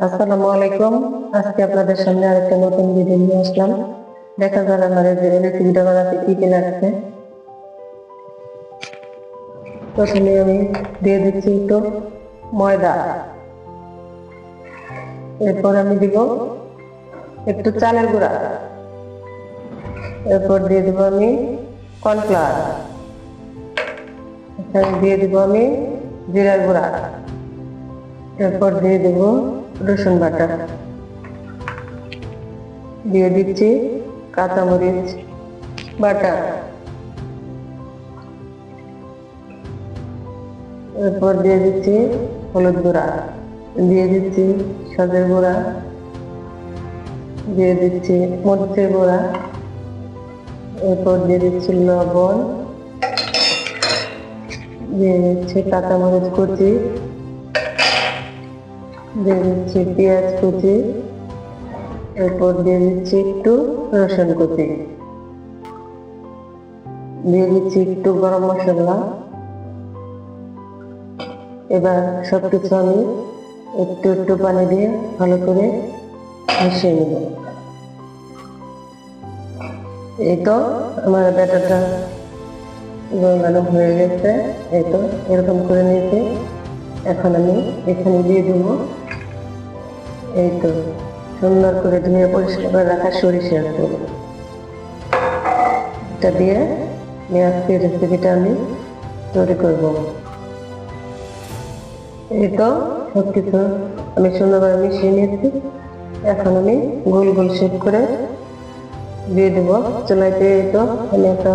আসসালামু আলাইকুম। আজকে আপনাদের সামনে আরেকটা নতুন ভিডিও নিয়ে আসলাম। দেখা যাক আমার এই রেসিপিটা বানাতে কি কি লাগছে। প্রথমে আমি দিয়ে দিচ্ছি একটু ময়দা, এরপর আমি দিব একটু চালের গুঁড়া, এরপর দিয়ে দিব আমি কর্নফ্লাওয়ার, এখানে দিয়ে দিব আমি জিরার গুঁড়া, এরপর দিয়ে দেব রসুন বাটা, দিয়ে দিচ্ছি কাঁচামরিচ বাটা, এরপর দিয়ে দিচ্ছি হলুদ গুঁড়া, দিয়ে দিচ্ছি সজের গুঁড়া, দিয়ে দিচ্ছি মরিচের গুঁড়া, এরপর দিয়ে দিচ্ছি লবণ, দিয়ে দিচ্ছি কাঁচামরিচ কুচি, দিয়ে দিচ্ছি পেঁয়াজ কুচি, এরপর দিয়ে দিচ্ছি একটু রসুন কুচি, দিয়ে দিচ্ছি একটু গরম মশলা। এবার সবকিছু আমি একটু একটু পানি দিয়ে ভালো করে মিশিয়ে নেব। এই তো আমার ব্যাটারটা গলানো হয়ে গেছে, এই তো এরকম করে নিয়েছি। এখন আমি এখানে দিয়ে দেবো এই তো সুন্দর করে ধুয়ে পরিষ্কার করে রাখা সরিষার তেল। এটা দিয়ে আজকের রেসিপিটা আমি তৈরি করবো। এই তো সবকিছু আমি সুন্দরভাবে মিশিয়ে নিয়েছি। এখন আমি গোল গোল শেপ করে দিয়ে দেবো চুলাইতে। এই তো আমি একটা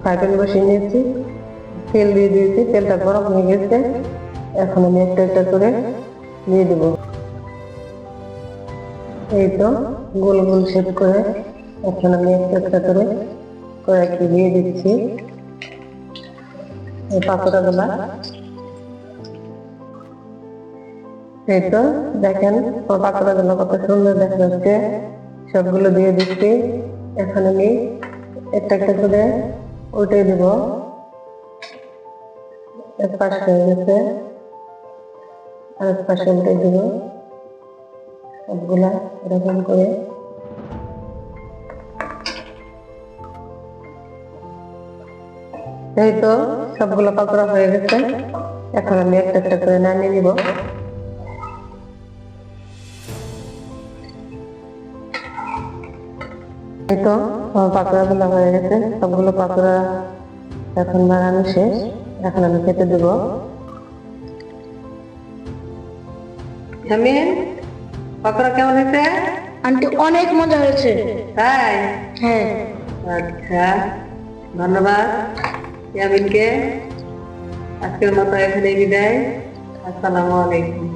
ফ্রাই প্যান বসিয়ে নিয়েছি, তেল দিয়ে দিয়েছি, তেলটা গরম হয়ে গেছে। এখন আমি একটা একটা করে দিয়ে দেবো। এই তো গোল গোল শেপ করে এখন আমি একটা একটা করে কয়েকটি দিয়ে দিচ্ছি এই পাকোড়াগুলা। এই তো দেখেন পাকোড়াগুলো কত সুন্দর দেখা যাচ্ছে, সবগুলো দিয়ে দিচ্ছি। এখন আমি একটা একটা করে উল্টে দিব। এক পাশ হয়ে গেছে, আরেক পাশে উল্টে দিব সবগুলা এরকম করে। এই তো সবগুলো পাকোড়া হয়ে গেছে। এখন আমি একটা একটা করে নামিয়ে নিব। এই তো পাকোড়া গুলো হয়ে গেছে, সবগুলো পাকোড়া এখন বানানো শেষ। এখন আমি খেতে দেবো। পাকোড়া কেমন হয়েছে আন্টি? অনেক মজা হয়েছে। তাই? হ্যাঁ। আচ্ছা, ধন্যবাদ ইয়ামিনকে। আজকের মতো এখানে বিদায়। আসসালামু আলাইকুম।